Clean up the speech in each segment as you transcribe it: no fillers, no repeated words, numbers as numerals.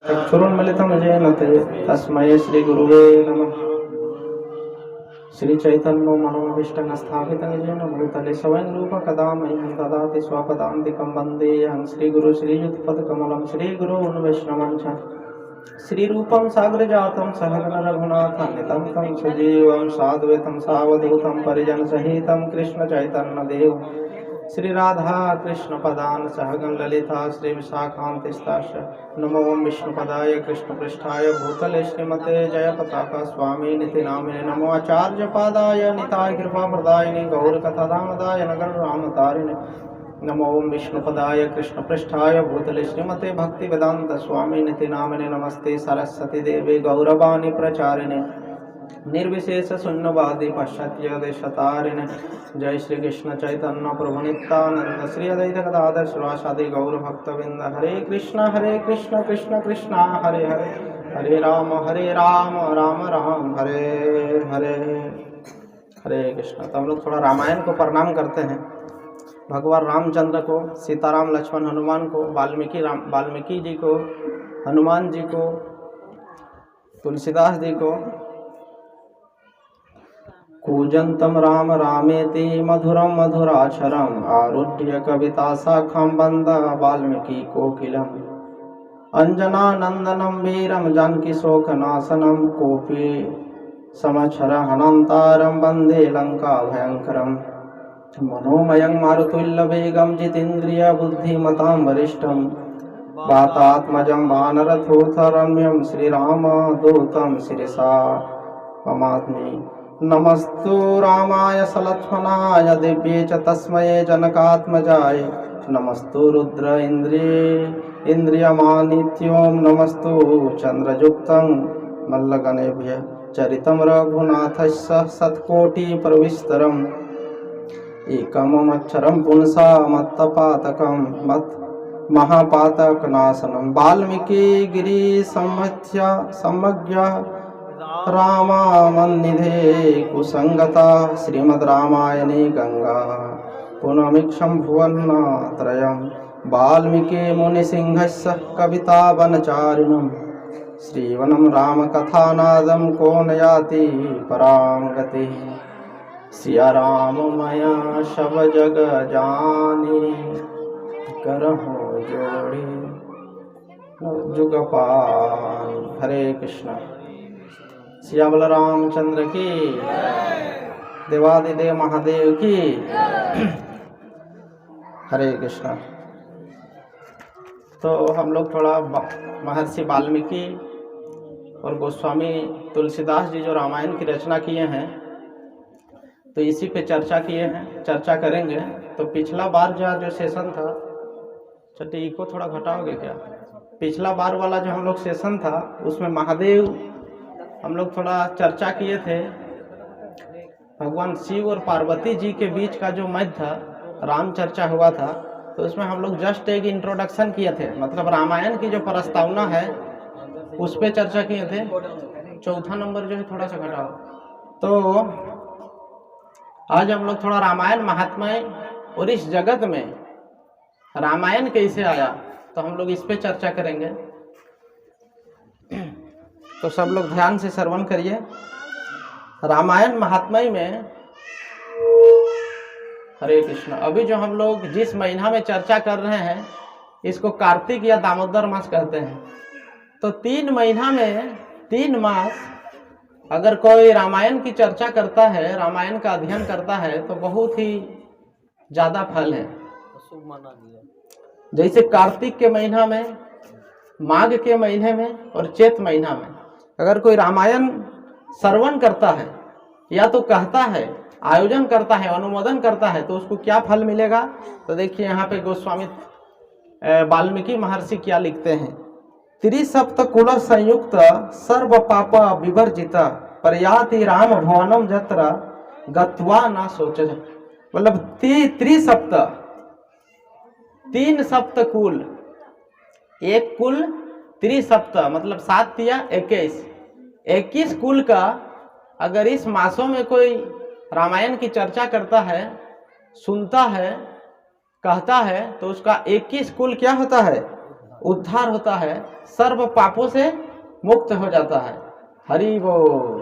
चक्षुरुन्मिलितं येन तस्मै श्रीगुरुवे नमः। श्रीचैतन्यो मनोभीष्टं स्थापितं येन भूतले स्वयं रूपकदा मह्यं ददाति स्वपदान्तिकं वन्देऽहं श्रीगुरु श्रीयुतपदकमलं श्रीगुरून् वैष्णवं च श्रीरूपं साग्रजातं सहगण रघुनाथान्वितं तं सजीवं साद्वैतं सावधूतं परिजनसहितं कृष्णचैतन्यदेव श्री राधा कृष्ण पदान सहगण ललिता श्री विशाखान्तिस्ताश्च नमो विष्णुपदाय कृष्ण पृष्ठाय भूतले श्रीमते जय पताका स्वामी निति नामिने नमो आचार्य पादाय निताय कृपा प्रदायिने गौर कथा दामदाय नगर राम तारिणे नमो विष्णुपदाय कृष्ण पृष्ठाय भूतले श्रीमते भक्ति वेदांत स्वामी निति नामिने नमस्ते सरस्वती देवी गौरवाणी प्रचारिणे निर्विशेष शून्यवादी पाश्चात्य देशतारिणे जय श्री कृष्ण चैतन्य प्रभु नित्यानंद श्री अद्वैत गदाधर श्रीवासादि गौर भक्तवृंद हरे कृष्ण कृष्ण कृष्ण हरे हरे हरे राम राम राम हरे हरे हरे कृष्ण। तो हम लोग थोड़ा रामायण को प्रणाम करते हैं। भगवान रामचंद्र को, सीताराम लक्ष्मण हनुमान को, वाल्मीकि जी को, हनुमान जी को, तुलसीदास जी को। कूजन्तं राम रामेति मधुरं मधुराक्षरम् आरुह्य कविता शाखां वन्दे वाल्मीकि कोकिलम् अंजनानन्दनं वीरं जानकी शोकनाशनं कोपि समक्षरहनन्तारं वन्दे लङ्का भयङ्करम् मनोमयं मारुतुल्यवेगं जितेन्द्रिय बुद्धिमतां वरिष्ठं वातात्मजं वानरथोत्थरम्यं श्रीरामदूतं शिरसा ममात्मि नमस्तु रामाय सलक्ष्मणाय दिव्ये च तस्मै जनकात्मजाय नमस्तु रुद्र इंद्रियमानित्यों नमस्तु चंद्रयुक्तं मल्लगणेभ्यः चरितं रघुनाथस्य शतकोटिप्रविस्तरम् एकमक्षरं पुंसा मत्तपातकं मत् महापातकनाशनं वाल्मीकि गिरिसम्मज्ञ रामामन्निधे कुसंगता श्रीमद् रामायणे गंगा पुनमीक्षं भुवनत्रयं वाल्मीकि मुनिसिंहस्य कवितावनचारिणं श्रीवनं रामकथानादं को न याति परां गतिः सिया राम माया सब जग जानी करहु जोड़ी जुगपान। हरे कृष्ण। सियावल रामचंद्र की, देवादिदेव महादेव की। हरे कृष्ण। तो हम लोग थोड़ा महर्षि वाल्मीकि और गोस्वामी तुलसीदास जी जो रामायण की रचना किए हैं तो इसी पे चर्चा किए हैं, चर्चा करेंगे। तो पिछला बार जो सेशन था, चलिए इको थोड़ा घटाओगे क्या? पिछला बार वाला जो हम लोग सेशन था उसमें महादेव हम लोग थोड़ा चर्चा किए थे। भगवान शिव और पार्वती जी के बीच का जो मैच था, राम चर्चा हुआ था, तो उसमें हम लोग जस्ट एक इंट्रोडक्शन किए थे, मतलब रामायण की जो प्रस्तावना है उस पर चर्चा किए थे। चौथा नंबर जो है थोड़ा सा घटाओ। तो आज हम लोग थोड़ा रामायण महात्म्य और इस जगत में रामायण कैसे आया तो हम लोग इस पे चर्चा करेंगे। तो सब लोग ध्यान से श्रवण करिए। रामायण महात्म्य में, हरे कृष्ण, अभी जो हम लोग जिस महीना में चर्चा कर रहे हैं इसको कार्तिक या दामोदर मास कहते हैं। तो 3 महीना में 3 मास अगर कोई रामायण की चर्चा करता है, रामायण का अध्ययन करता है तो बहुत ही ज्यादा फल है। जैसे कार्तिक के महीना में, माघ के महीने में और चैत महीना में अगर कोई रामायण श्रवण करता है या तो कहता है, आयोजन करता है, अनुमोदन करता है तो उसको क्या फल मिलेगा? तो देखिए यहाँ पे गोस्वामी वाल्मीकि महर्षि क्या लिखते हैं। त्रिसप्तकुल संयुक्त सर्व पाप विवर्जित पर्याति राम भवनम जत्र गत्वा ना सोच। मतलब त्रिसप्त, 3 सप्तकुल, एक कुल, त्रिसप्त मतलब 7 या 21 कुल का अगर इस मासों में कोई रामायण की चर्चा करता है, सुनता है, कहता है तो उसका 21 कुल क्या होता है? उद्धार होता है, सर्व पापों से मुक्त हो जाता है। हरि बोल।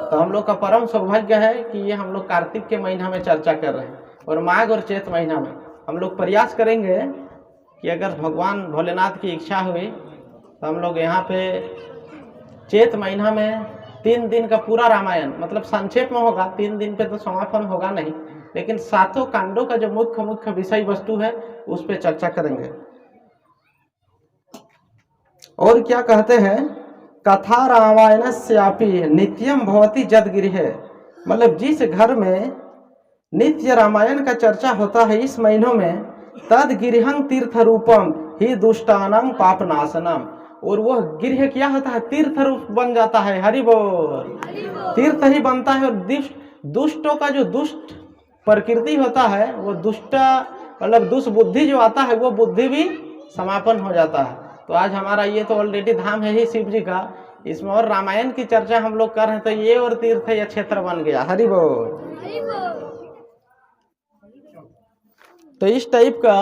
तो हम लोग का परम सौभाग्य है कि ये हम लोग कार्तिक के महीना में चर्चा कर रहे हैं, और माघ और चैत महीना में हम लोग प्रयास करेंगे कि अगर भगवान भोलेनाथ की इच्छा हुई तो हम लोग यहाँ पे चैत महीना में 3 दिन का पूरा रामायण, मतलब संक्षेप में होगा, 3 दिन पे तो समापन होगा नहीं, लेकिन 7 कांडों का जो मुख्य विषय वस्तु है उस पर चर्चा करेंगे। और क्या कहते हैं, कथा रामायणस्यापि नित्यम भवति जदगिरिः, मतलब जिस घर में नित्य रामायण का चर्चा होता है इस महीनों में, तद गिरिहं तीर्थ रूपम ही दुष्टानां पापनाशनम, और वह गिरह क्या होता है, तीर्थ रूप बन जाता है। हरि बोल। तीर्थ ही बनता है, और दुष्टों का जो दुष्ट प्रकृति होता है, वो दुष्ट मतलब दुष्ट बुद्धि जो आता है वो बुद्धि भी समापन हो जाता है। तो आज हमारा ये तो ऑलरेडी धाम है ही शिव जी का, इसमें और रामायण की चर्चा हम लोग कर रहे हैं, तो ये और तीर्थ या क्षेत्र बन गया। हरि बोल। तो इस टाइप का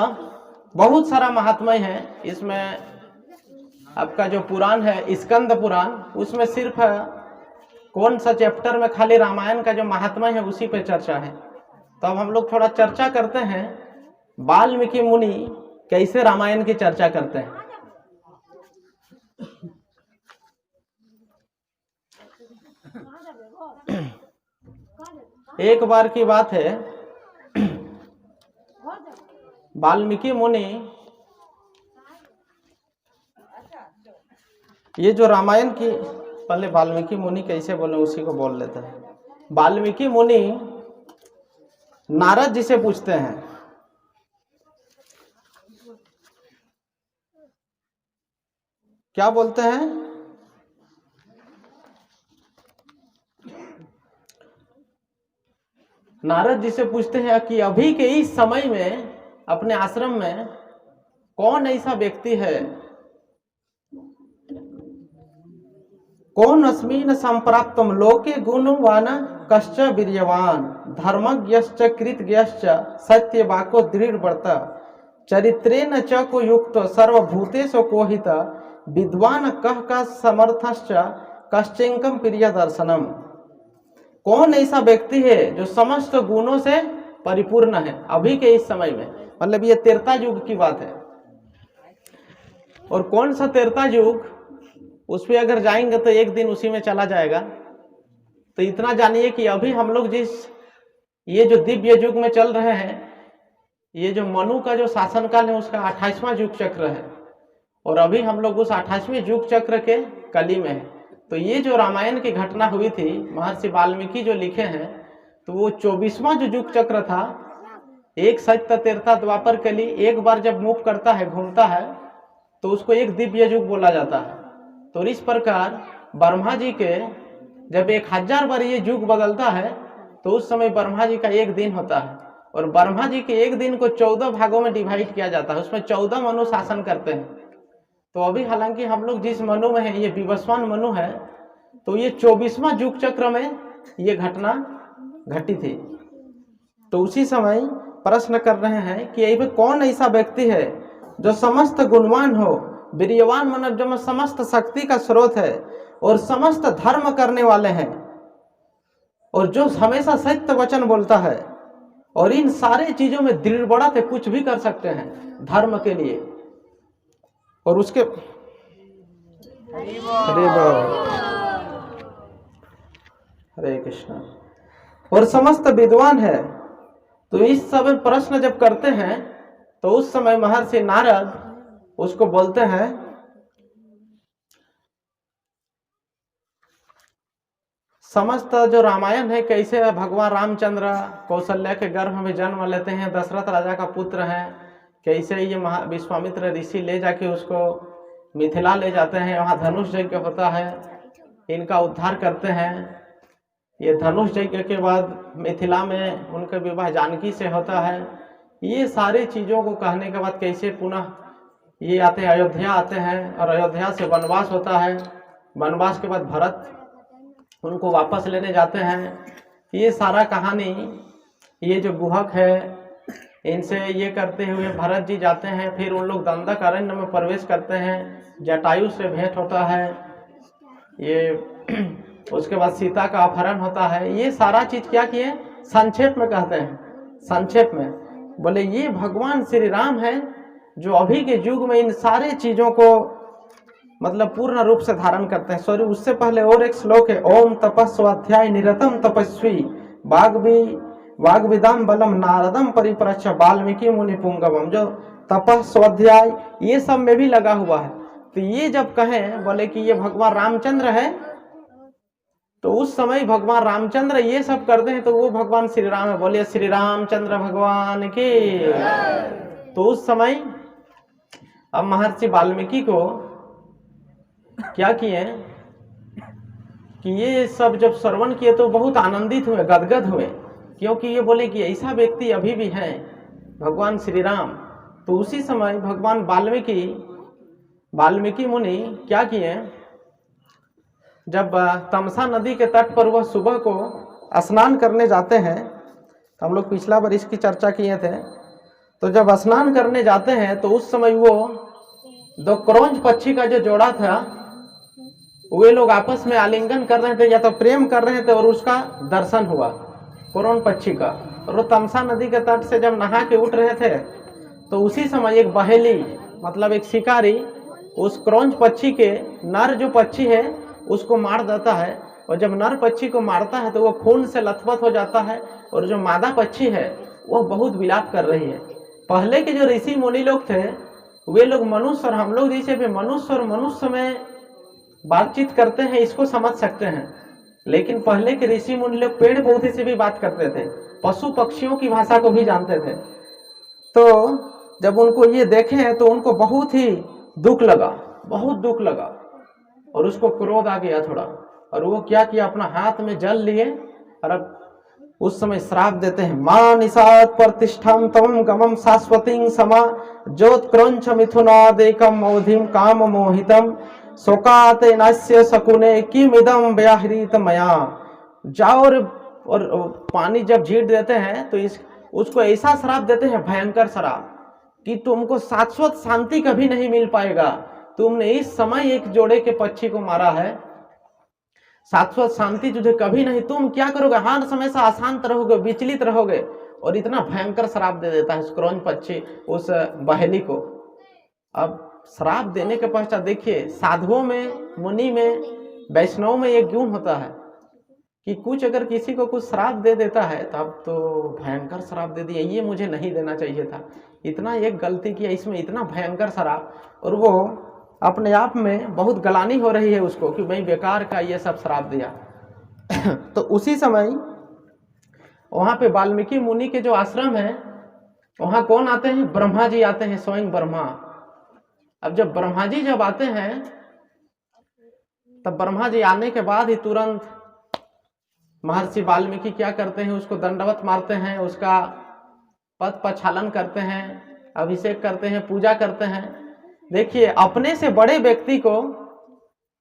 बहुत सारा महात्म्य है। इसमें आपका जो पुराण है स्कंद पुराण, उसमें सिर्फ कौन सा चैप्टर में खाली रामायण का जो महात्म्य है उसी पे चर्चा है। तो अब हम लोग थोड़ा चर्चा करते हैं वाल्मीकि मुनि कैसे रामायण की चर्चा करते हैं। एक बार की बात है, वाल्मीकि मुनि, ये जो रामायण की, पहले वाल्मीकि मुनि कैसे बोले उसी को बोल लेते हैं। वाल्मीकि मुनि नारद जी से पूछते हैं, क्या बोलते हैं, नारद जी से पूछते हैं कि अभी के इस समय में अपने आश्रम में कौन ऐसा व्यक्ति है, कौन अस्मिन् संप्राप्तम लोके गुणवान कश्च वीर्यवान धर्मज्ञश्च कृतज्ञश्च सत्यवाको दृढ़व्रत चरित्रेण च को युक्त सर्वभूतेषु कोहित विद्वान कह का समर्थश्च कश्चिंकम प्रिय दर्शनम। कौन ऐसा व्यक्ति है जो समस्त गुणों से परिपूर्ण है अभी के इस समय में, मतलब ये त्रेता युग की बात है। और कौन सा त्रेता युग, उस पर अगर जाएंगे तो एक दिन उसी में चला जाएगा। तो इतना जानिए कि अभी हम लोग जिस ये जो दिव्य युग में चल रहे हैं, ये जो मनु का जो शासनकाल है उसका 28वां युग चक्र है, और अभी हम लोग उस 28वें युग चक्र के कली में है। तो ये जो रामायण की घटना हुई थी, महर्षि वाल्मीकि जो लिखे हैं, तो वो 24वां जो युग चक्र था, एक सत्य त्रेता द्वापर कली, एक बार जब मूव करता है, घूमता है, तो उसको एक दिव्य युग बोला जाता है। तो इस प्रकार ब्रह्मा जी के जब 1000 बार ये युग बदलता है, तो उस समय ब्रह्मा जी का एक दिन होता है, और ब्रह्मा जी के एक दिन को 14 भागों में डिवाइड किया जाता है, उसमें 14 मनु शासन करते हैं। तो अभी हालांकि हम लोग जिस मनु में है, ये विवस्वान मनु है, तो ये 24वां युग चक्र में ये घटना घटी थी। तो उसी समय प्रश्न कर रहे हैं कि यही पे कौन ऐसा व्यक्ति है जो समस्त गुणवान हो, वीर्यवान मतलब जो समस्त शक्ति का स्रोत है, और समस्त धर्म करने वाले हैं, और जो हमेशा सत्य वचन बोलता है, और इन सारे चीजों में दृढ़ बढ़त है, कुछ भी कर सकते हैं धर्म के लिए। और उसके हरे कृष्णा, और समस्त विद्वान है। तो इस समय प्रश्न जब करते हैं, तो उस समय महर्षि नारद उसको बोलते हैं, समस्त जो रामायण है, कैसे भगवान रामचंद्र कौशल्या के गर्भ में जन्म लेते हैं, दशरथ राजा का पुत्र हैं, कैसे ये विश्वामित्र ऋषि ले जाके उसको मिथिला ले जाते हैं, वहाँ धनुष यज्ञ होता है, इनका उद्धार करते हैं। ये धनुष यज्ञ के बाद मिथिला में उनका विवाह जानकी से होता है। ये सारी चीज़ों को कहने के बाद कैसे पुनः ये आते हैं, अयोध्या आते हैं, और अयोध्या से वनवास होता है, वनवास के बाद भरत उनको वापस लेने जाते हैं। ये सारा कहानी, ये जो गुहक है इनसे ये करते हुए भरत जी जाते हैं, फिर उन लोग दंडक अरण्य में प्रवेश करते हैं, जटायु से भेंट होता है, ये उसके बाद सीता का अपहरण होता है। ये सारा चीज क्या किए, संक्षेप में कहते हैं, संक्षेप में बोले ये भगवान श्री राम है जो अभी के युग में इन सारे चीजों को मतलब पूर्ण रूप से धारण करते हैं। सॉरी, उससे पहले और एक श्लोक है, ओम तपस्वाध्याय निरतम तपस्वी वाग्विदाम बलम नारदम परिप्रच्छ वाल्मीकि मुनि पुंगवम, जो तपस्वाध्याय ये सब में भी लगा हुआ है। तो ये जब कहें बोले कि ये भगवान रामचंद्र है, तो उस समय भगवान रामचंद्र ये सब करते हैं तो वो भगवान श्री राम है। बोलिए श्री रामचंद्र भगवान की। तो उस समय अब महर्षि वाल्मीकि को क्या किए कि ये सब जब श्रवण किए तो बहुत आनंदित हुए, गदगद हुए, क्योंकि ये बोले कि ऐसा व्यक्ति अभी भी है भगवान श्री राम। तो उसी समय भगवान वाल्मीकि मुनि क्या किए, जब तमसा नदी के तट पर वह सुबह को स्नान करने जाते हैं, तो हम लोग पिछला बार इसकी चर्चा किए थे, तो जब स्नान करने जाते हैं तो उस समय वो दो क्रौंच पक्षी का जो जोड़ा था वे लोग आपस में आलिंगन कर रहे थे या तो प्रेम कर रहे थे, और उसका दर्शन हुआ क्रौंच पक्षी का। और वो तमसा नदी के तट से जब नहा के उठ रहे थे तो उसी समय एक बहेली मतलब एक शिकारी उस क्रौंच पक्षी के नर जो पक्षी है उसको मार देता है, और जब नर पक्षी को मारता है तो वो खून से लथपथ हो जाता है, और जो मादा पक्षी है वो बहुत विलाप कर रही है। पहले के जो ऋषि मुनि लोग थे वे लोग मनुष्य और हम लोग जैसे भी मनुष्य और मनुष्य में बातचीत करते हैं इसको समझ सकते हैं, लेकिन पहले के ऋषि मुनि लोग पेड़ पौधे से भी बात करते थे, पशु पक्षियों की भाषा को भी जानते थे। तो जब उनको ये देखे तो उनको बहुत ही दुख लगा, बहुत दुख लगा, और उसको क्रोध आ गया थोड़ा, और वो क्या किया, अपना हाथ में जल लिए और अब उस समय श्राप देते हैं, मां निषाद प्रतिष्ठम तम गमम शाश्वतीं समा ज्योत क्रंच मिथुनादेकम मौधिम काम मोहितम शोकाते नस्य शकुने किमिदम व्याहृत मया। जाओ और पानी जब झीट देते हैं तो उसको ऐसा श्राप देते हैं, भयंकर श्राप, कि तुमको शाश्वत शांति कभी नहीं मिल पाएगा। तुमने इस समय एक जोड़े के पक्षी को मारा है, शाश्वत शांति तुझे कभी नहीं, तुम क्या करोगे, हर हमेशा अशांत रहोगे, विचलित रहोगे। और इतना भयंकर श्राप दे देता है क्रौंच पक्षी उस बहेली को। अब श्राप देने के पश्चात देखिए, साधुओं में, मुनि में, वैष्णव में एक गुण होता है कि कुछ अगर किसी को कुछ श्राप दे देता है तो अब तो भयंकर श्राप दे दिया, ये मुझे नहीं देना चाहिए था, इतना एक गलती किया, इसमें इतना भयंकर श्राप, और वो अपने आप में बहुत गलानी हो रही है उसको कि भाई बेकार का ये सब श्राप दिया। तो उसी समय वहाँ पे वाल्मीकि मुनि के जो आश्रम है वहाँ कौन आते हैं, ब्रह्मा जी आते हैं, स्वयं ब्रह्मा। अब जब ब्रह्मा जी जब आते हैं तब ब्रह्मा जी आने के बाद ही तुरंत महर्षि वाल्मीकि क्या करते हैं, उसको दंडवत मारते हैं, उसका पद प्रक्षालन करते हैं, अभिषेक करते हैं, पूजा करते हैं। देखिए, अपने से बड़े व्यक्ति को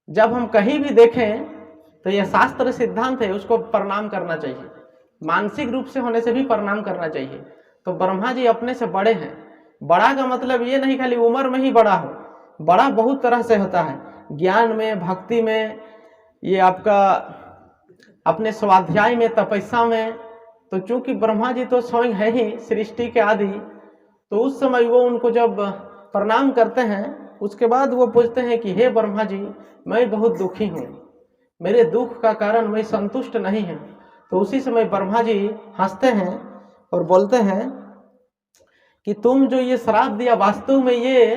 जब हम कहीं भी देखें तो यह शास्त्र सिद्धांत है, उसको प्रणाम करना चाहिए, मानसिक रूप से होने से भी प्रणाम करना चाहिए। तो ब्रह्मा जी अपने से बड़े हैं। बड़ा का मतलब ये नहीं खाली उम्र में ही बड़ा हो, बड़ा बहुत तरह से होता है, ज्ञान में, भक्ति में, ये आपका अपने स्वाध्याय में, तपस्या में। तो चूंकि ब्रह्मा जी तो स्वयं है ही सृष्टि के आदि, तो उस समय वो उनको जब प्रणाम करते हैं उसके बाद वो पूछते हैं कि हे ब्रह्मा जी, मैं बहुत दुखी हूँ, मेरे दुख का कारण मैं संतुष्ट नहीं हूँ। तो उसी समय ब्रह्मा जी हंसते हैं और बोलते हैं कि तुम जो ये श्राप दिया वास्तव में ये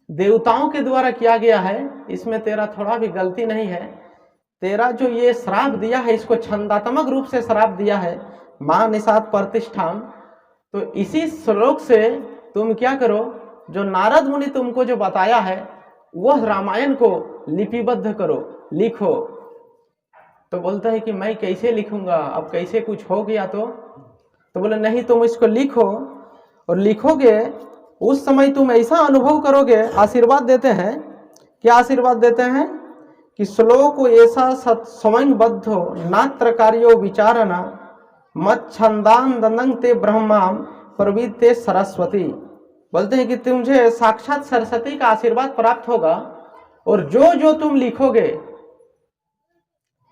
देवताओं के द्वारा किया गया है, इसमें तेरा थोड़ा भी गलती नहीं है। तेरा जो ये श्राप दिया है इसको छंदात्मक रूप से श्राप दिया है, मां निषाद प्रतिष्ठाम। तो इसी श्लोक से तुम क्या करो, जो नारद मुनि तुमको जो बताया है वह रामायण को लिपिबद्ध करो, लिखो। तो बोलता है कि मैं कैसे लिखूंगा, अब कैसे कुछ हो गया तो बोले नहीं, तुम इसको लिखो, और लिखोगे उस समय तुम ऐसा अनुभव करोगे। आशीर्वाद देते हैं, क्या आशीर्वाद देते हैं कि श्लोक ऐसा सत्संगबद्ध नात्र कार्यो विचारणा मत छंदान दंदंग ते ब्रह्मा प्रवीते सरस्वती। बोलते हैं कि तुझे साक्षात सरस्वती का आशीर्वाद प्राप्त होगा और जो जो तुम लिखोगे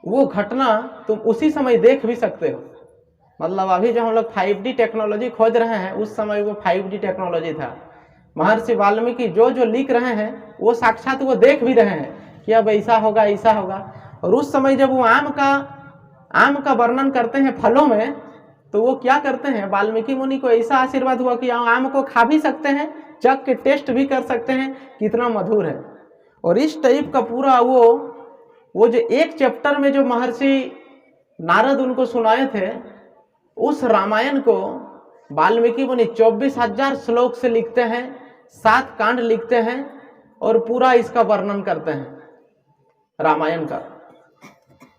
वो घटना तुम उसी समय देख भी सकते हो। मतलब अभी जो हम लोग 5D टेक्नोलॉजी खोज रहे हैं उस समय वो 5D टेक्नोलॉजी था। महर्षि वाल्मीकि जो जो लिख रहे हैं वो साक्षात वो देख भी रहे हैं कि अब ऐसा होगा ऐसा होगा। और उस समय जब वो आम का वर्णन करते हैं फलों में, तो वो क्या करते हैं, वाल्मीकि मुनि को ऐसा आशीर्वाद हुआ कि आम को खा भी सकते हैं, चख के टेस्ट भी कर सकते हैं कितना मधुर है। और इस टाइप का पूरा वो जो एक चैप्टर में जो महर्षि नारद उनको सुनाए थे, उस रामायण को वाल्मीकि मुनि 24,000 श्लोक से लिखते हैं, 7 कांड लिखते हैं और पूरा इसका वर्णन करते हैं रामायण का।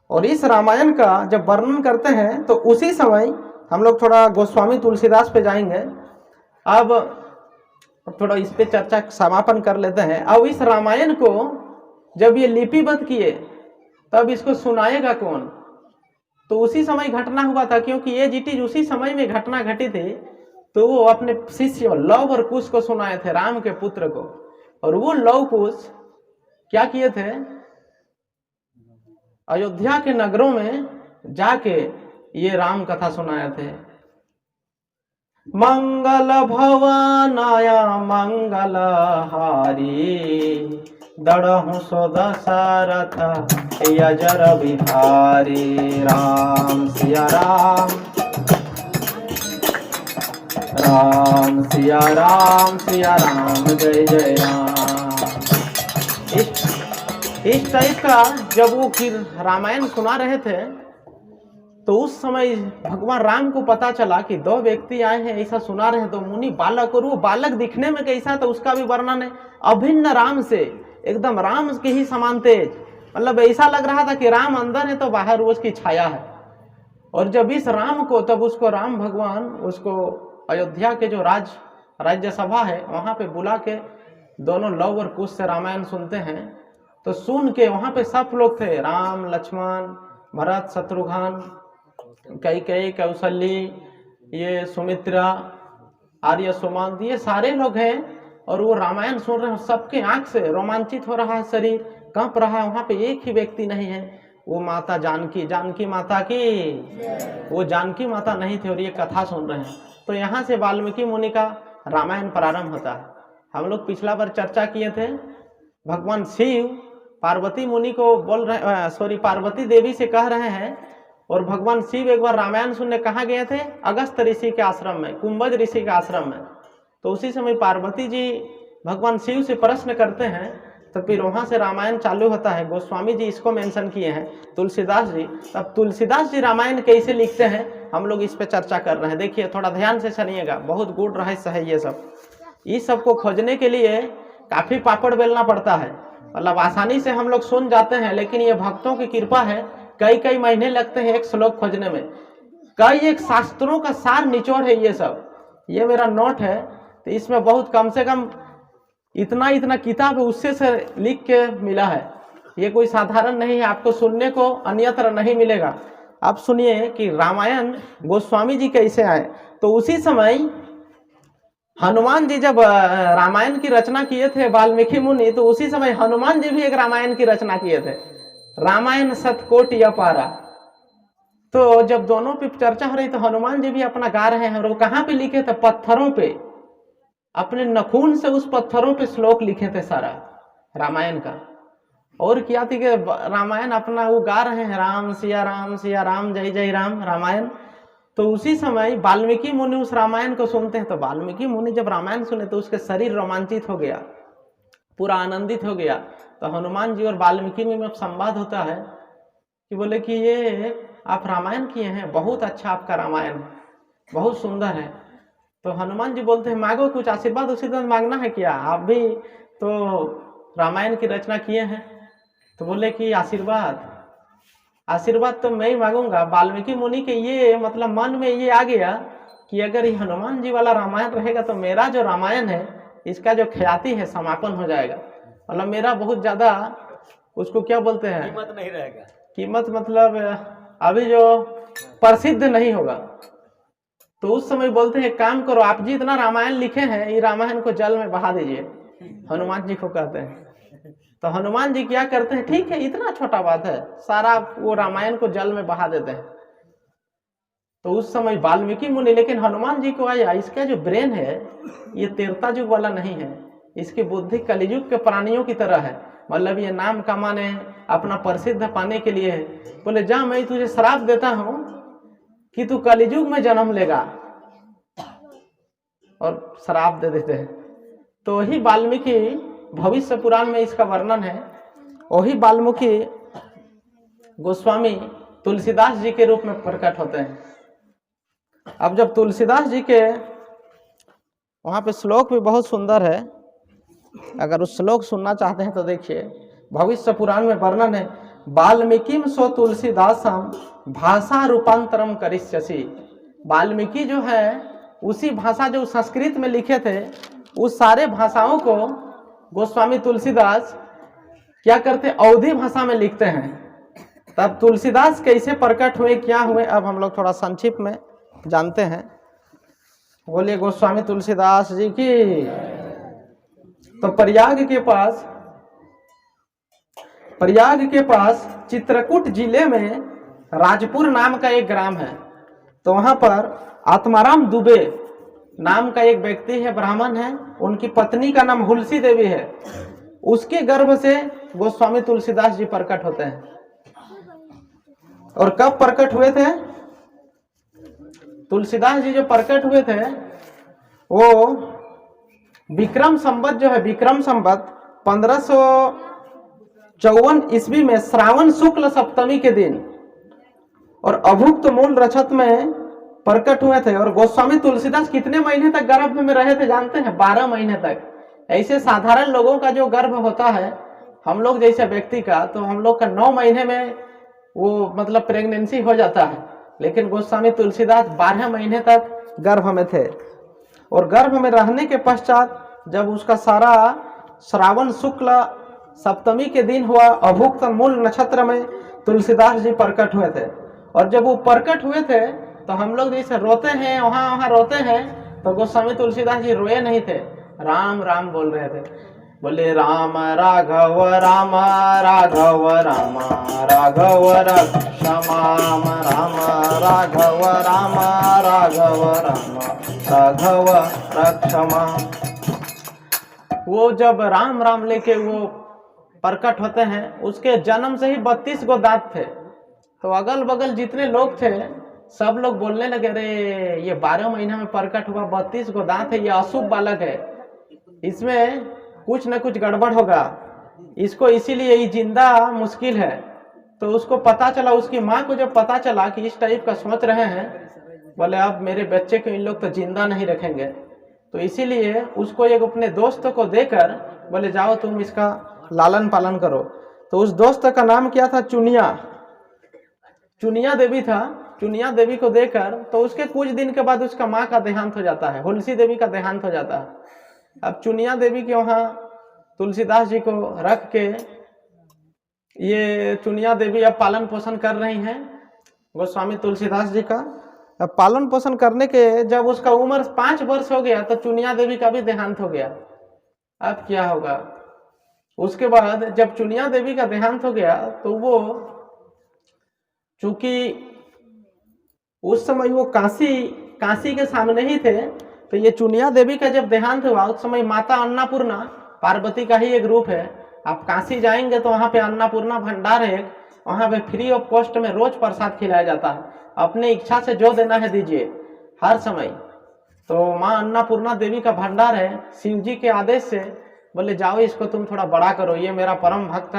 और इस रामायण का जब वर्णन करते हैं तो उसी समय हम लोग थोड़ा गोस्वामी तुलसीदास पे जाएंगे। अब थोड़ा इस पे चर्चा समापन कर लेते हैं। अब इस रामायण को जब ये लिपिबद्ध किए तब इसको सुनाएगा कौन, तो उसी समय घटना हुआ था, क्योंकि ये चीज उसी समय में घटना घटी थी। तो वो अपने शिष्य लव और कुश को सुनाए थे, राम के पुत्र को। और वो लव कुश क्या किए थे, अयोध्या के नगरों में जाके ये राम कथा सुनाए थे। मंगल भवनाया मंगल हारी, दड़हु सो दशरथ यजर बिहारी। राम सिया राम, राम सिया राम, सिया राम जय जय राम। इस टाइप का जब वो रामायण सुना रहे थे तो उस समय भगवान राम को पता चला कि 2 व्यक्ति आए हैं, ऐसा सुना रहे हैं। तो मुनि बालक, और वो बालक दिखने में कैसा था उसका भी वर्णन है, अभिन्न राम से, एकदम राम के ही समान तेज। मतलब ऐसा लग रहा था कि राम अंदर है तो बाहर उसकी छाया है। और जब इस राम को, तब उसको राम भगवान उसको अयोध्या के जो राज्य सभा है वहां पे बुला के दोनों लव और कुश से रामायण सुनते हैं। तो सुन के वहां पे सब लोग थे, राम लक्ष्मण भरत शत्रुघ्न कैकेयी कौशल्य, ये सुमित्रा आर्य सुमंत, ये सारे लोग हैं। और वो रामायण सुन रहे हैं, सबके आंख से रोमांचित हो रहा है, शरीर कांप रहा है। वहां पे एक ही व्यक्ति नहीं है, वो माता जानकी, जानकी माता की, वो जानकी माता नहीं थे और ये कथा सुन रहे हैं। तो यहाँ से वाल्मीकि मुनि का रामायण प्रारंभ होता है। हम लोग पिछला बार चर्चा किए थे, भगवान शिव पार्वती मुनि को बोल रहे, पार्वती देवी से कह रहे हैं। और भगवान शिव एक बार रामायण सुनने कहाँ गए थे, अगस्त ऋषि के आश्रम में, कुंभज ऋषि के आश्रम में। तो उसी समय पार्वती जी भगवान शिव से प्रश्न करते हैं, तो फिर वहां से रामायण चालू होता है। गोस्वामी जी इसको मेंशन किए हैं, तुलसीदास जी। तब तुलसीदास जी रामायण कैसे लिखते हैं हम लोग इस पे चर्चा कर रहे हैं। देखिए थोड़ा ध्यान से सुनिएगा, बहुत गूढ़ रहस्य है ये सब। इस सब को खोजने के लिए काफी पापड़ बेलना पड़ता है। मतलब आसानी से हम लोग सुन जाते हैं, लेकिन ये भक्तों की कृपा है, कई महीने लगते हैं एक श्लोक खोजने में। एक शास्त्रों का सार निचोड़ है ये सब। ये मेरा नोट है, तो इसमें बहुत कम से कम इतना किताब उससे से लिख के मिला है। ये कोई साधारण नहीं है, आपको सुनने को अन्यत्र नहीं मिलेगा। आप सुनिए कि रामायण गोस्वामी जी कैसे आए। तो उसी समय हनुमान जी जब रामायण की रचना किए थे वाल्मीकि मुनि, तो उसी समय हनुमान जी भी एक रामायण की रचना किए थे, रामायण शतकोटि अपारा। तो जब दोनों पे चर्चा हो रही तो हनुमान जी भी अपना गा रहे हैं। और वो कहाँ पे लिखे थे, पत्थरों पे, अपने नखून से उस पत्थरों पे श्लोक लिखे थे सारा रामायण का। और क्या थी कि रामायण अपना वो गा रहे हैं, राम सिया राम जय जय राम रामायण। तो उसी समय वाल्मीकि मुनि उस रामायण को सुनते हैं। तो वाल्मीकि मुनि जब रामायण सुने तो उसके शरीर रोमांचित हो गया, पूरा आनंदित हो गया। तो हनुमान जी और वाल्मीकि में संवाद होता है कि बोले कि ये आप रामायण किए हैं, बहुत अच्छा आपका रामायण, बहुत सुंदर है। तो हनुमान जी बोलते हैं मांगो कुछ, आशीर्वाद उसी तरह मांगना है क्या, आप भी तो रामायण की रचना किए हैं। तो बोले कि आशीर्वाद तो मैं ही मांगूंगा। वाल्मीकि मुनि के ये मतलब मन में ये आ गया कि अगर ये हनुमान जी वाला रामायण रहेगा तो मेरा जो रामायण है इसका जो ख्याति है समापन हो जाएगा। मतलब मेरा बहुत ज्यादा उसको क्या बोलते हैं, कीमत नहीं रहेगा। कीमत मतलब अभी जो प्रसिद्ध नहीं होगा। तो उस समय बोलते हैं काम करो, आप जितना रामायण लिखे हैं ये रामायण को जल में बहा दीजिए, हनुमान जी को कहते हैं। तो हनुमान जी क्या करते हैं, ठीक है इतना छोटा बात है, सारा वो रामायण को जल में बहा देते हैं। तो उस समय वाल्मीकि मुनि, लेकिन हनुमान जी को आया इसका जो ब्रेन है ये त्रेता युग वाला नहीं है, इसकी बुद्धि कलियुग के प्राणियों की तरह है, मतलब ये नाम कमाने अपना प्रसिद्ध पाने के लिए है। बोले जा मैं तुझे श्राप देता हूं कि तू कलियुग में जन्म लेगा, और श्राप दे देते हैं। तो वही वाल्मीकि, भविष्य पुराण में इसका वर्णन है, वही वाल्मीकि गोस्वामी तुलसीदास जी के रूप में प्रकट होते हैं। अब जब तुलसीदास जी के वहां पे श्लोक भी बहुत सुंदर है, अगर उस श्लोक सुनना चाहते हैं तो देखिए, भविष्य पुराण में वर्णन है, वाल्मीकिम सो तुलसीदासम भाषा रूपांतरम करिष्यसि। वाल्मीकि जो है उसी भाषा जो संस्कृत में लिखे थे उस सारे भाषाओं को गोस्वामी तुलसीदास क्या करते, अवधी भाषा में लिखते हैं। तब तुलसीदास कैसे प्रकट हुए, क्या हुए, अब हम लोग थोड़ा संक्षिप्त में जानते हैं। बोलिए गोस्वामी तुलसीदास जी की। तो प्रयाग के पास चित्रकूट जिले में राजपुर नाम का एक ग्राम है। तो वहां पर आत्माराम दुबे नाम का एक व्यक्ति है, ब्राह्मण है, उनकी पत्नी का नाम हुलसी देवी है। उसके गर्भ से गोस्वामी तुलसीदास जी प्रकट होते हैं। और कब प्रकट हुए थे तुलसीदास जी? जो प्रकट हुए थे वो विक्रम संवत जो है, विक्रम संवत 1554 ईस्वी में श्रावण शुक्ल सप्तमी के दिन, और अभुक्त मूल रक्षत में प्रकट हुए थे। और गोस्वामी तुलसीदास कितने महीने तक गर्भ में रहे थे जानते हैं? 12 महीने तक। ऐसे साधारण लोगों का जो गर्भ होता है, हम लोग जैसे व्यक्ति का, तो हम लोग का 9 महीने में वो मतलब प्रेगनेंसी हो जाता है, लेकिन गोस्वामी तुलसीदास 12 महीने तक गर्भ में थे। और गर्भ में रहने के पश्चात जब उसका सारा श्रावण शुक्ल सप्तमी के दिन हुआ, अभुक्त मूल नक्षत्र में तुलसीदास जी प्रकट हुए थे। और जब वो प्रकट हुए थे तो हम लोग जैसे रोते हैं वहां रोते हैं, तो गोस्वामी तुलसीदास जी रोए नहीं थे, राम राम बोल रहे थे। बोले राम राघव राम राघव राम राघव रक्षमाम, राम राघव राम राघव राम राघव रक्षमाम। वो जब राम राम लेके वो प्रकट होते हैं, उसके जन्म से ही 32 गो दांत थे। तो अगल बगल जितने लोग थे सब लोग बोलने लगे, अरे ये 12 महीना में प्रकट हुआ, 32 गो दांत है, ये अशुभ बालक है, इसमें कुछ न कुछ गड़बड़ होगा, इसको इसीलिए ये जिंदा मुश्किल है। तो उसको पता चला, उसकी माँ को जब पता चला कि इस टाइप का सोच रहे हैं, बोले अब मेरे बच्चे को इन लोग तो जिंदा नहीं रखेंगे। तो इसीलिए उसको एक अपने दोस्त को देकर बोले जाओ तुम इसका लालन पालन करो। तो उस दोस्त का नाम क्या था? चुनिया देवी था। चुनिया देवी को देकर तो उसके कुछ दिन के बाद उसका माँ का देहांत हो जाता है, हुलसी देवी का देहांत हो जाता है। अब चुनिया देवी के वहाँ तुलसीदास जी को रख के ये चुनिया देवी अब पालन पोषण कर रही हैं गोस्वामी तुलसीदास जी का। अब पालन पोषण करने के जब उसका उम्र 5 वर्ष हो गया तो चुनिया देवी का भी देहांत हो गया। अब क्या होगा? उसके बाद जब चुनिया देवी का देहांत हो गया तो वो, चूंकि उस समय वो काशी के सामने ही थे, तो ये चुनिया देवी का जब देहांत हुआ उस समय माता अन्नपूर्णा, पार्वती का ही एक रूप है। आप काशी जाएंगे तो वहाँ पे अन्नपूर्णा भंडार है, वहाँ पे फ्री ऑफ कॉस्ट में रोज प्रसाद खिलाया जाता है, अपने इच्छा से जो देना है दीजिए हर समय। तो माँ अन्नपूर्णा देवी का भंडार है। शिव जी के आदेश से बोले जाओ इसको तुम थोड़ा बड़ा करो, ये मेरा परम भक्त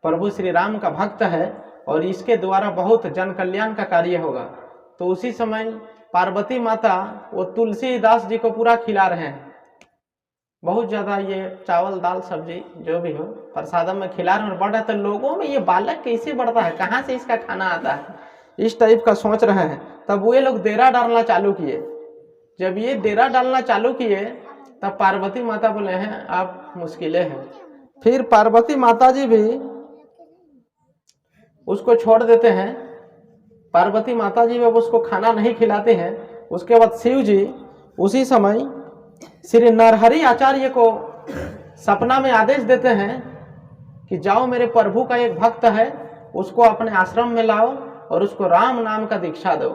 प्रभु श्री राम का भक्त है और इसके द्वारा बहुत जन कल्याण का कार्य होगा। तो उसी समय पार्वती माता वो तुलसीदास जी को पूरा खिला रहे हैं, बहुत ज्यादा ये चावल दाल सब्जी जो भी हो प्रसादम में खिला रहे हैं और बढ़ रहा है। तो लोगों में ये बालक कैसे बढ़ता है, कहाँ से इसका खाना आता है, इस टाइप का सोच रहे हैं। तब वो ये लोग डेरा डालना चालू किए। जब ये डेरा डालना चालू किए तब पार्वती माता बोले हैं आप मुश्किलें हैं। फिर पार्वती माता जी भी उसको छोड़ देते हैं पार्वती माता जी जब उसको खाना नहीं खिलाते हैं, उसके बाद शिव जी उसी समय श्री नरहरि आचार्य को सपना में आदेश देते हैं कि जाओ मेरे प्रभु का एक भक्त है, उसको अपने आश्रम में लाओ और उसको राम नाम का दीक्षा दो।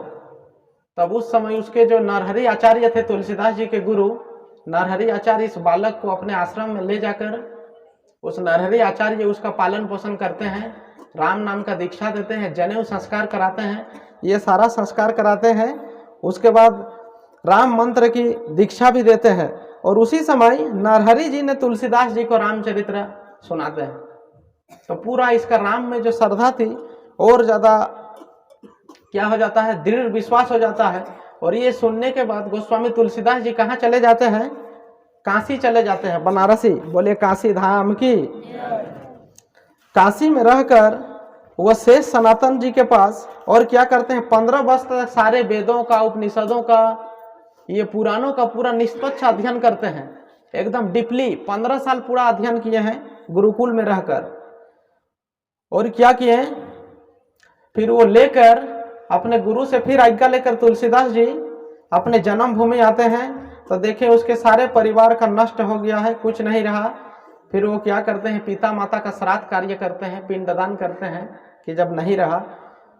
तब उस समय उसके जो नरहरि आचार्य थे, तुलसीदास जी के गुरु नरहरि आचार्य, इस बालक को अपने आश्रम में ले जाकर उस नरहरि आचार्य उसका पालन पोषण करते हैं, राम नाम का दीक्षा देते हैं, जनेऊ संस्कार कराते हैं, ये सारा संस्कार कराते हैं। उसके बाद राम मंत्र की दीक्षा भी देते हैं। और उसी समय नरहरि जी ने तुलसीदास जी को रामचरित्र सुनाते हैं। तो पूरा इसका राम में जो श्रद्धा थी और ज़्यादा क्या हो जाता है, दृढ़ विश्वास हो जाता है। और ये सुनने के बाद गोस्वामी तुलसीदास जी कहाँ चले जाते हैं? काशी चले जाते हैं, बनारसी। बोले काशी धाम की। काशी में रहकर वह शेष सनातन जी के पास और क्या करते हैं, 15 वर्ष तक सारे वेदों का, उपनिषदों का, ये पुराणों का पूरा निष्पक्ष अध्ययन करते हैं, एकदम डीपली। 15 साल पूरा अध्ययन किए हैं गुरुकुल में रहकर। और क्या किए, फिर वो लेकर अपने गुरु से फिर आज्ञा लेकर तुलसीदास जी अपने जन्म भूमि आते हैं। तो देखे उसके सारे परिवार का नष्ट हो गया है, कुछ नहीं रहा। फिर वो क्या करते हैं, पिता माता का श्राद्ध कार्य करते हैं, पिंडदान करते हैं कि जब नहीं रहा।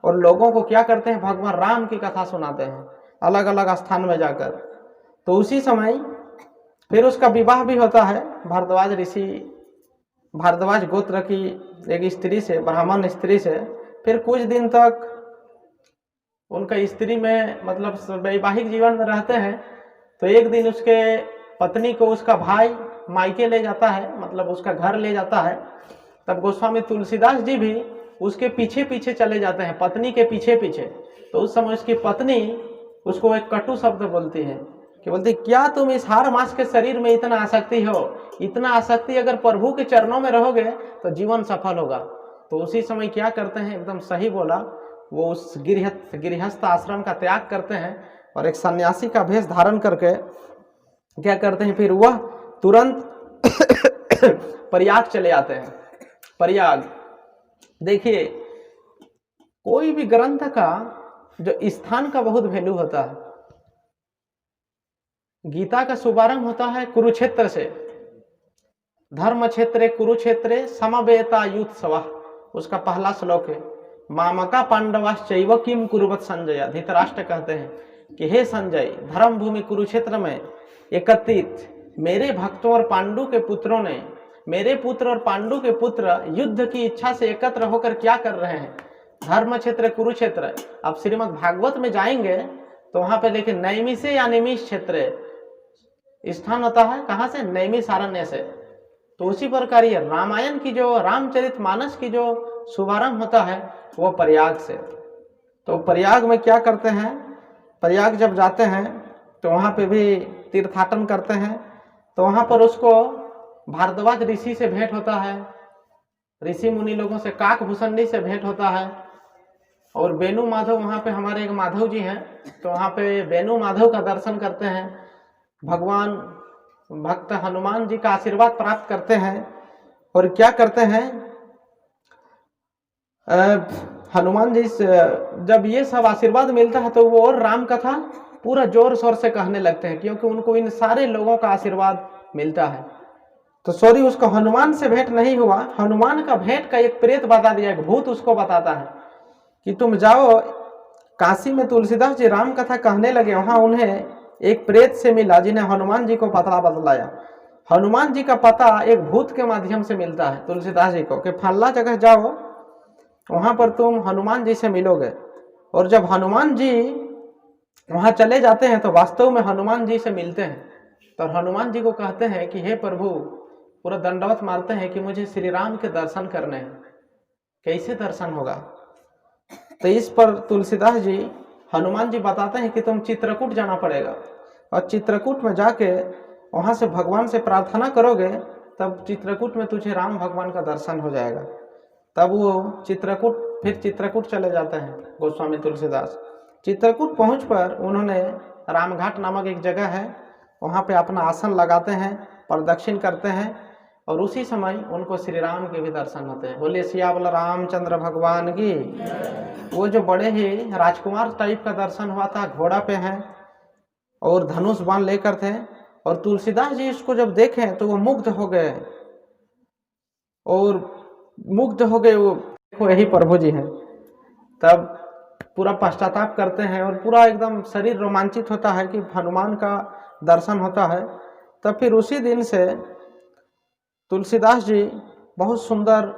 और लोगों को क्या करते हैं, भगवान राम की कथा सुनाते हैं अलग अलग स्थान में जाकर। तो उसी समय फिर उसका विवाह भी होता है भारद्वाज ऋषि, भारद्वाज गोत्र की एक स्त्री से, ब्राह्मण स्त्री से। फिर कुछ दिन तक उनका स्त्री में मतलब वैवाहिक जीवन में रहते हैं। तो एक दिन उसके पत्नी को उसका भाई मायके ले जाता है, मतलब उसका घर ले जाता है। तब गोस्वामी तुलसीदास जी भी उसके पीछे पीछे चले जाते हैं, पत्नी के पीछे पीछे। तो उस समय उसकी पत्नी उसको एक कटु शब्द बोलती है कि बोलती, क्या तुम इस हार मास के शरीर में इतना आसक्ति हो? इतना आसक्ति अगर प्रभु के चरणों में रहोगे तो जीवन सफल होगा। तो उसी समय क्या करते हैं, एकदम सही बोला, वो उस गृहस्थ आश्रम का त्याग करते हैं और एक सन्यासी का भेष धारण करके क्या करते हैं, फिर वह तुरंत प्रयाग चले आते हैं। प्रयाग देखिए, कोई भी ग्रंथ का जो स्थान का बहुत वैल्यू होता है। गीता का शुभारंभ होता है कुरुक्षेत्र से। धर्म क्षेत्रे कुरुक्षेत्रे समवेता युत्सवः, उसका पहला श्लोक है। मामका पांडवाश्चैव किम कुरुवत संजय। धृतराष्ट्र कहते हैं कि हे संजय, धर्म भूमि कुरुक्षेत्र में एकत्रित मेरे भक्तों और पांडु के पुत्रों ने, मेरे पुत्र और पांडु के पुत्र युद्ध की इच्छा से एकत्र होकर क्या कर रहे हैं? धर्म क्षेत्र कुरुक्षेत्र। अब श्रीमद् भागवत में जाएंगे तो वहां पे लेकिन नैमिषे या निमिष क्षेत्र स्थान होता है। कहां से? नैमिषारण्य से। तो उसी प्रकार ये रामायण की जो रामचरितमानस की जो शुभारंभ होता है वो प्रयाग से। तो प्रयाग में क्या करते हैं, प्रयाग जब जाते हैं तो वहाँ पे भी तीर्थाटन करते हैं। तो वहाँ पर उसको भारद्वाज ऋषि से भेंट होता है, ऋषि मुनि लोगों से, काकभूषणी से भेंट होता है। और बेनु माधव, वहाँ पे हमारे एक माधव जी हैं, तो वहाँ पे बेनु माधव का दर्शन करते हैं। भगवान भक्त हनुमान जी का आशीर्वाद प्राप्त करते हैं। और क्या करते हैं, हनुमान जी से जब ये सब आशीर्वाद मिलता है तो वो और राम कथा पूरा जोर शोर से कहने लगते हैं, क्योंकि उनको इन सारे लोगों का आशीर्वाद मिलता है। तो सॉरी, उसको हनुमान से भेंट नहीं हुआ। हनुमान का भेंट का एक प्रेत बता दिया, एक भूत उसको बताता है कि तुम जाओ काशी में। तुलसीदास जी राम कथा कहने लगे, वहां उन्हें एक प्रेत से मिला जिन्हें हनुमान जी को पता बतलाया। हनुमान जी का पता एक भूत के माध्यम से मिलता है तुलसीदास जी को कि फल्ला जगह जाओ, वहां पर तुम हनुमान जी से मिलोगे। और जब हनुमान जी वहां चले जाते हैं तो वास्तव में हनुमान जी से मिलते हैं। तो हनुमान जी को कहते हैं कि हे प्रभु, पूरा दंडवत मारते हैं कि मुझे श्री राम के दर्शन करने हैं। कैसे दर्शन होगा? तो इस पर तुलसीदास जी, हनुमान जी बताते हैं कि तुम चित्रकूट जाना पड़ेगा, और चित्रकूट में जाके वहां से भगवान से प्रार्थना करोगे, तब चित्रकूट में तुझे राम भगवान का दर्शन हो जाएगा। तब वो फिर चित्रकूट चले जाते हैं गोस्वामी तुलसीदास। चित्रकूट पहुंच पर उन्होंने रामघाट नामक एक जगह है, वहां पे अपना आसन लगाते हैं, प्रदक्षिण करते हैं। और उसी समय उनको श्री राम के भी दर्शन होते हैं। बोलिए सियावल रामचंद्र भगवान की। वो जो बड़े ही राजकुमार टाइप का दर्शन हुआ था, घोड़ा पे हैं और धनुष बाण लेकर थे, और तुलसीदास जी इसको जब देखे तो वो मुग्ध हो गए, और मुग्ध हो गए वो, देखो यही प्रभु जी हैं। तब पूरा पश्चाताप करते हैं और पूरा एकदम शरीर रोमांचित होता है कि हनुमान का दर्शन होता है। तब फिर उसी दिन से तुलसीदास जी बहुत सुंदर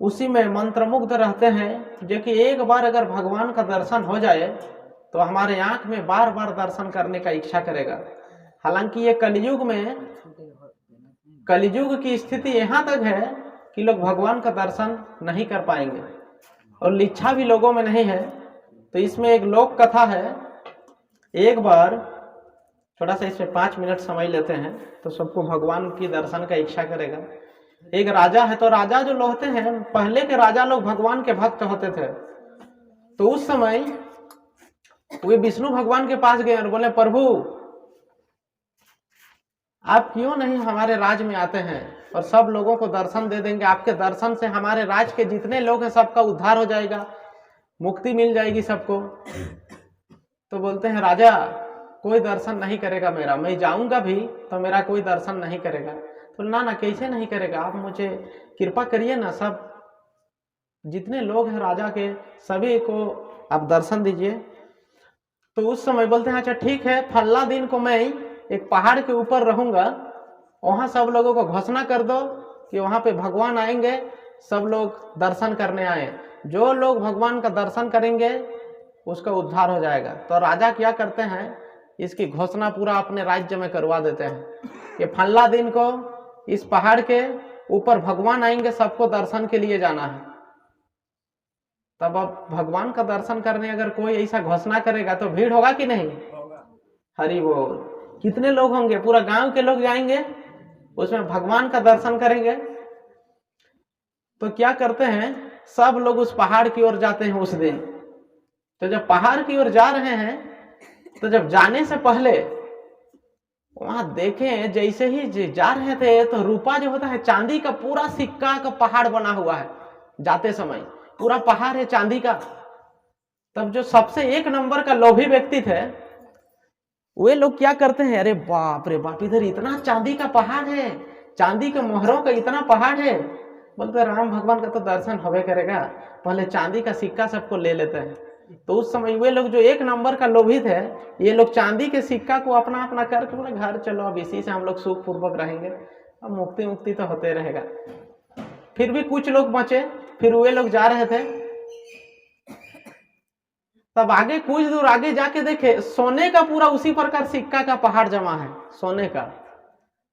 उसी में मंत्रमुग्ध रहते हैं, जो कि एक बार अगर भगवान का दर्शन हो जाए तो हमारे आंख में बार बार दर्शन करने का इच्छा करेगा। हालांकि ये कलियुग की स्थिति यहाँ तक है कि लोग भगवान का दर्शन नहीं कर पाएंगे, और इच्छा भी लोगों में नहीं है। तो इसमें एक लोक कथा है। एक बार थोड़ा सा इसमें 5 मिनट समय लेते हैं तो सबको भगवान की दर्शन का इच्छा करेगा। एक राजा है, तो राजा जो होते हैं, पहले के राजा लोग भगवान के भक्त होते थे। तो उस समय वे विष्णु भगवान के पास गए और बोले, प्रभु आप क्यों नहीं हमारे राज में आते हैं और सब लोगों को दर्शन दे देंगे। आपके दर्शन से हमारे राज के जितने लोग हैं सबका उद्धार हो जाएगा, मुक्ति मिल जाएगी सबको। तो बोलते हैं, राजा कोई दर्शन नहीं करेगा मेरा, मैं जाऊंगा भी तो मेरा कोई दर्शन नहीं करेगा। तो ना कैसे नहीं करेगा, आप मुझे कृपा करिए ना, सब जितने लोग हैं राजा के सभी को आप दर्शन दीजिए। तो उस समय बोलते हैं, अच्छा ठीक है, फला दिन को मैं एक पहाड़ के ऊपर रहूंगा, वहां सब लोगों को घोषणा कर दो कि वहां पे भगवान आएंगे, सब लोग दर्शन करने आए, जो लोग भगवान का दर्शन करेंगे उसका उद्धार हो जाएगा। तो राजा क्या करते हैं, इसकी घोषणा पूरा अपने राज्य में करवा देते हैं कि फला दिन को इस पहाड़ के ऊपर भगवान आएंगे, सबको दर्शन के लिए जाना है। तब अब भगवान का दर्शन करने अगर कोई ऐसा घोषणा करेगा तो भीड़ होगा कि नहीं? हरि बोल। कितने लोग होंगे? पूरा गांव के लोग जाएंगे, उसमें भगवान का दर्शन करेंगे। तो क्या करते हैं, सब लोग उस पहाड़ की ओर जाते हैं उस दिन। तो जब पहाड़ की ओर जा रहे हैं, तो जब जाने से पहले वहां देखें, जैसे ही जा रहे थे तो रूपा जो होता है चांदी का, पूरा सिक्का का पहाड़ बना हुआ है। जाते समय पूरा पहाड़ है चांदी का। तब जो सबसे एक नंबर का लोभी व्यक्ति थे, वे लोग क्या करते हैं, अरे बाप रे बाप, इधर इतना चांदी का पहाड़ है, चांदी के मोहरों का इतना पहाड़ है। बोलते राम भगवान का तो दर्शन होवे करेगा, पहले चांदी का सिक्का सबको ले लेते हैं। तो उस समय वे लोग जो एक नंबर का लोभी थे, ये लोग चांदी के सिक्का को अपना अपना करके बोले, घर चलो, अब इसी से हम लोग सुख पूर्वक रहेंगे, अब मुक्ति मुक्ति तो होते रहेगा। फिर भी कुछ लोग बचे, फिर वे लोग जा रहे थे। तब आगे कुछ दूर आगे जाके देखे, सोने का पूरा उसी प्रकार सिक्का का पहाड़ जमा है, सोने का।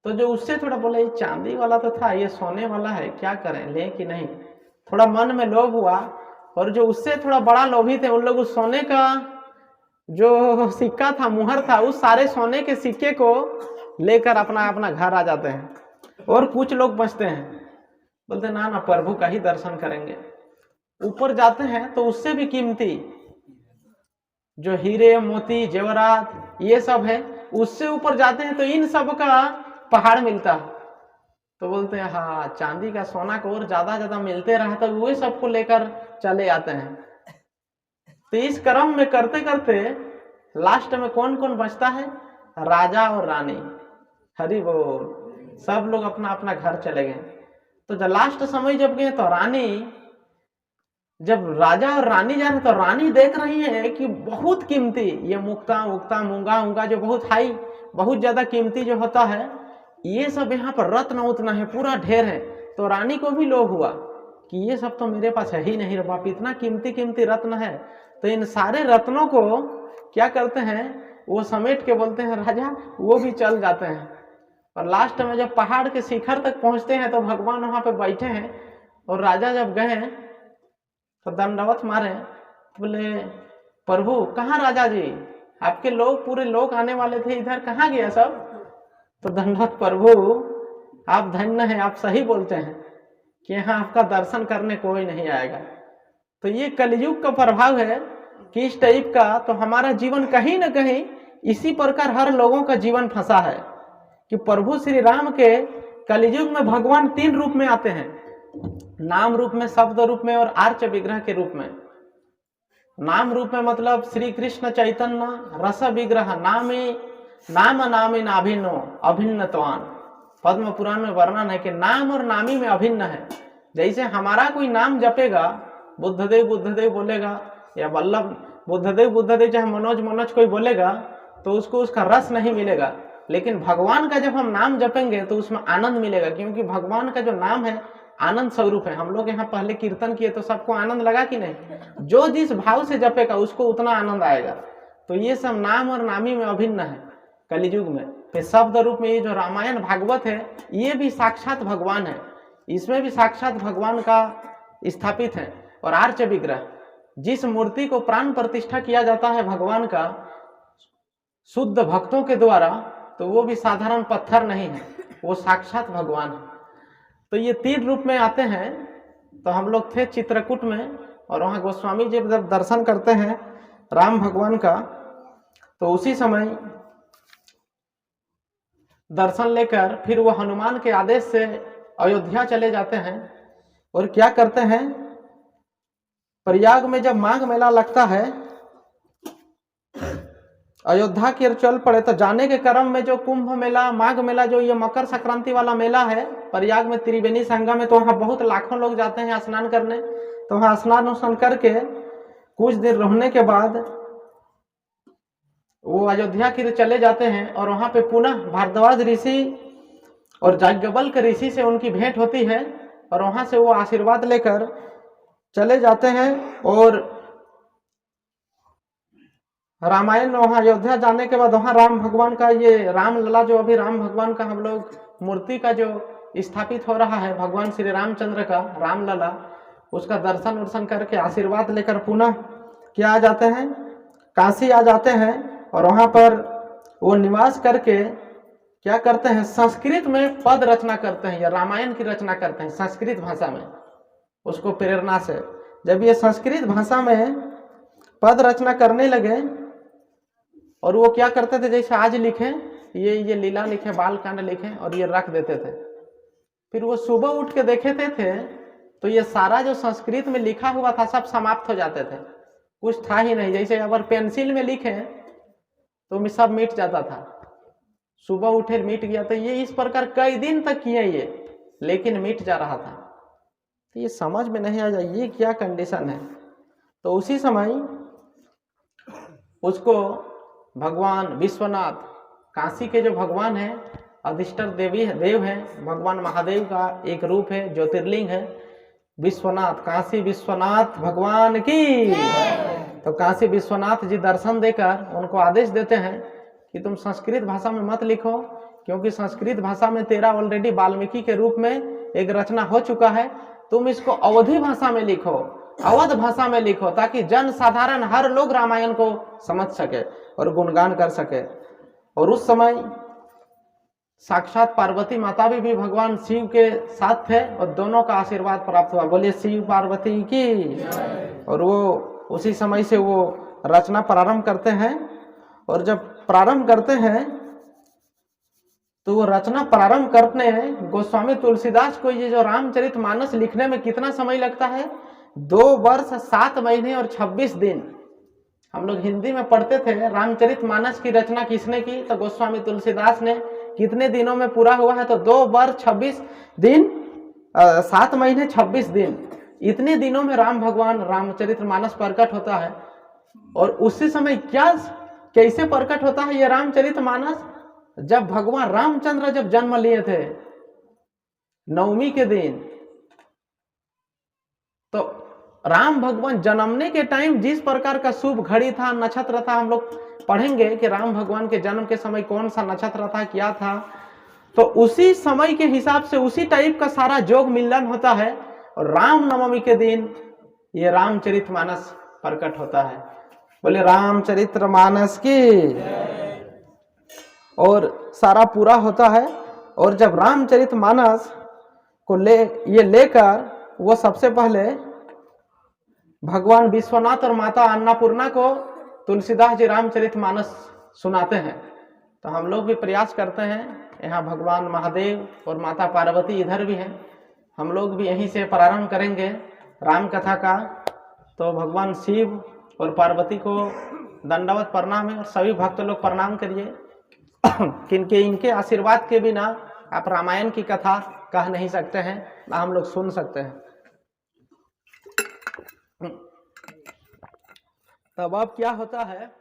तो जो उससे थोड़ा बोले, चांदी वाला तो था, ये सोने वाला है, क्या करें, ले कि नहीं। थोड़ा मन में लोभ हुआ, और जो उससे थोड़ा बड़ा लोभी थे, उन लोग उस सोने का जो सिक्का था, मुहर था, उस सारे सोने के सिक्के को लेकर अपना अपना घर आ जाते हैं। और कुछ लोग बचते हैं, बोलते ना ना प्रभु का ही दर्शन करेंगे। ऊपर जाते हैं तो उससे भी कीमती जो हीरे मोती जेवरात ये सब है, उससे ऊपर जाते हैं तो इन सब का पहाड़ मिलता है। तो बोलते हैं हाँ, चांदी का सोना को और ज्यादा मिलते रहा, तो वे सबको लेकर चले आते हैं। तो इस क्रम में करते करते लास्ट में कौन कौन बचता है? राजा और रानी। हरि बोल। सब लोग अपना अपना घर चले गए। तो जब लास्ट समय जब गए तो रानी, जब राजा और रानी जा रहे तो रानी देख रही है कि बहुत कीमती ये मुक्ता उक्ता मूंगा उंगा जो बहुत हाई, बहुत ज्यादा कीमती जो होता है, ये सब यहाँ पर रत्न उतना है, पूरा ढेर है। तो रानी को भी लोभ हुआ कि ये सब तो मेरे पास है ही नहीं रे बाप, इतना कीमती कीमती रत्न है। तो इन सारे रत्नों को क्या करते हैं, वो समेट के बोलते हैं राजा, वो भी चल जाते हैं। और लास्ट में जब पहाड़ के शिखर तक पहुंचते हैं तो भगवान वहां पे बैठे हैं, और राजा जब गए तो दंडवत मारे, बोले प्रभु कहाँ राजा जी, आपके लोग पूरे लोग आने वाले थे, इधर कहाँ गया सब? तो दंडवत, प्रभु आप धन्य हैं, आप सही बोलते हैं कि यहाँ आपका दर्शन करने कोई नहीं आएगा। तो ये कलयुग का प्रभाव है कि इस टाइप का तो हमारा जीवन कहीं ना कहीं इसी प्रकार हर लोगों का जीवन फंसा है कि प्रभु श्री राम के कलियुग में भगवान 3 रूप में आते हैं, नाम रूप में, शब्द रूप में और आर्च विग्रह के रूप में। नाम रूप में मतलब श्री कृष्ण चैतन्य रस विग्रह नाम नामी नाभिन्नो अभिन्नत्वान। पद्म पुराण में वर्णन है कि नाम और नामी में अभिन्न है। जैसे हमारा कोई नाम जपेगा, बुद्धदेव बुद्धदेव बोलेगा, या वल्लभ बुद्धदेव चाहे मनोज कोई बोलेगा, तो उसको उसका रस नहीं मिलेगा। लेकिन भगवान का जब हम नाम जपेंगे तो उसमें आनंद मिलेगा, क्योंकि भगवान का जो नाम है आनंद स्वरूप है। हम लोग यहाँ पहले कीर्तन किए तो सबको आनंद लगा कि नहीं? जो जिस भाव से जपेगा उसको उतना आनंद आएगा। तो ये सब नाम और नामी में अभिन्न है कलियुग में। फिर शब्द रूप में ये जो रामायण भागवत है, ये भी साक्षात भगवान है, इसमें भी साक्षात भगवान का स्थापित है। और आर्च विग्रह, जिस मूर्ति को प्राण प्रतिष्ठा किया जाता है भगवान का शुद्ध भक्तों के द्वारा, तो वो भी साधारण पत्थर नहीं है, वो साक्षात भगवान है। तो ये 3 रूप में आते हैं। तो हम लोग थे चित्रकूट में, और वहाँ गोस्वामी जी जब दर्शन करते हैं राम भगवान का, तो उसी समय दर्शन लेकर फिर वो हनुमान के आदेश से अयोध्या चले जाते हैं। और क्या करते हैं, प्रयाग में जब माघ मेला लगता है, अयोध्या की ओर चल पड़े, तो जाने के क्रम में जो कुंभ मेला, माघ मेला, जो ये मकर संक्रांति वाला मेला है प्रयाग में त्रिवेणी संगम में, तो वहाँ बहुत लाखों लोग जाते हैं स्नान करने। तो वहाँ स्नान करके कुछ देर रहने के बाद वो अयोध्या की ओर चले जाते हैं, और वहाँ पे पुनः भारद्वाज ऋषि और याज्ञवल्क्य ऋषि से उनकी भेंट होती है, और वहाँ से वो आशीर्वाद लेकर चले जाते हैं। और रामायण में वहाँ अयोध्या जाने के बाद वहाँ राम भगवान का ये रामलला, जो अभी राम भगवान का हम लोग मूर्ति का जो स्थापित हो रहा है, भगवान श्री रामचंद्र का रामलला, उसका दर्शन करके आशीर्वाद लेकर पुनः क्या आ जाते हैं, काशी आ जाते हैं। और वहाँ पर वो निवास करके क्या करते हैं, संस्कृत में पद रचना करते हैं, या रामायण की रचना करते हैं संस्कृत भाषा में, उसको प्रेरणा से। जब ये संस्कृत भाषा में पद रचना करने लगे, और वो क्या करते थे, जैसे आज लिखें, ये लीला लिखे, बालकांड लिखे, और ये रख देते थे। फिर वो सुबह उठ के देखते थे तो ये सारा जो संस्कृत में लिखा हुआ था सब समाप्त हो जाते थे, कुछ था ही नहीं। जैसे अगर पेंसिल में लिखे तो सब मिट जाता था, सुबह उठे मिट गया। तो ये इस प्रकार कई दिन तक किए ये, लेकिन मिट जा रहा था। तो ये समझ में नहीं आ जाए ये क्या कंडीशन है। तो उसी समय उसको भगवान विश्वनाथ, काशी के जो भगवान है, अधिष्ठर देव है, भगवान महादेव का एक रूप है, ज्योतिर्लिंग है विश्वनाथ, काशी विश्वनाथ भगवान की। तो काशी विश्वनाथ जी दर्शन देकर उनको आदेश देते हैं कि तुम संस्कृत भाषा में मत लिखो, क्योंकि संस्कृत भाषा में तेरा ऑलरेडी वाल्मीकि के रूप में एक रचना हो चुका है, तुम इसको अवधी भाषा में लिखो, अवध भाषा में लिखो, ताकि जन साधारण हर लोग रामायण को समझ सके और गुणगान कर सके। और उस समय साक्षात पार्वती माता भी भगवान शिव के साथ थे, और दोनों का आशीर्वाद प्राप्त हुआ। बोलिए शिव पार्वती की। और वो उसी समय से वो रचना प्रारंभ करते हैं। और जब प्रारंभ करते हैं तो वो रचना प्रारंभ करने गोस्वामी तुलसीदास को ये जो रामचरितमानस लिखने में कितना समय लगता है, 2 वर्ष 7 महीने और 26 दिन। हम लोग हिंदी में पढ़ते थे रामचरितमानस की रचना किसने की, तो गोस्वामी तुलसीदास ने। कितने दिनों में पूरा हुआ है, तो 2 वर्ष 26 दिन, 7 महीने 26 दिन। इतने दिनों में राम भगवान रामचरितमानस प्रकट होता है। और उसी समय कैसे प्रकट होता है ये रामचरितमानस, जब भगवान रामचंद्र जब जन्म लिए थे नवमी के दिन, तो राम भगवान जन्मने के टाइम जिस प्रकार का शुभ घड़ी था, नक्षत्र था, हम लोग पढ़ेंगे कि राम भगवान के जन्म के समय कौन सा नक्षत्र था, क्या था, तो उसी समय के हिसाब से उसी टाइप का सारा योग मिलन होता है। और राम नवमी के दिन ये रामचरितमानस प्रकट होता है। बोले रामचरितमानस की। और सारा पूरा होता है। और जब रामचरितमानस को लेकर वो सबसे पहले भगवान विश्वनाथ और माता अन्नपूर्णा को तुलसीदास जी रामचरितमानस सुनाते हैं। तो हम लोग भी प्रयास करते हैं। यहाँ भगवान महादेव और माता पार्वती इधर भी हैं, हम लोग भी यहीं से प्रारंभ करेंगे राम कथा का। तो भगवान शिव और पार्वती को दंडवत प्रणाम है, और सभी भक्त लोग प्रणाम करिए क्योंकि इनके आशीर्वाद के बिना आप रामायण की कथा कह नहीं सकते हैं, ना हम लोग सुन सकते हैं। तब अब क्या होता है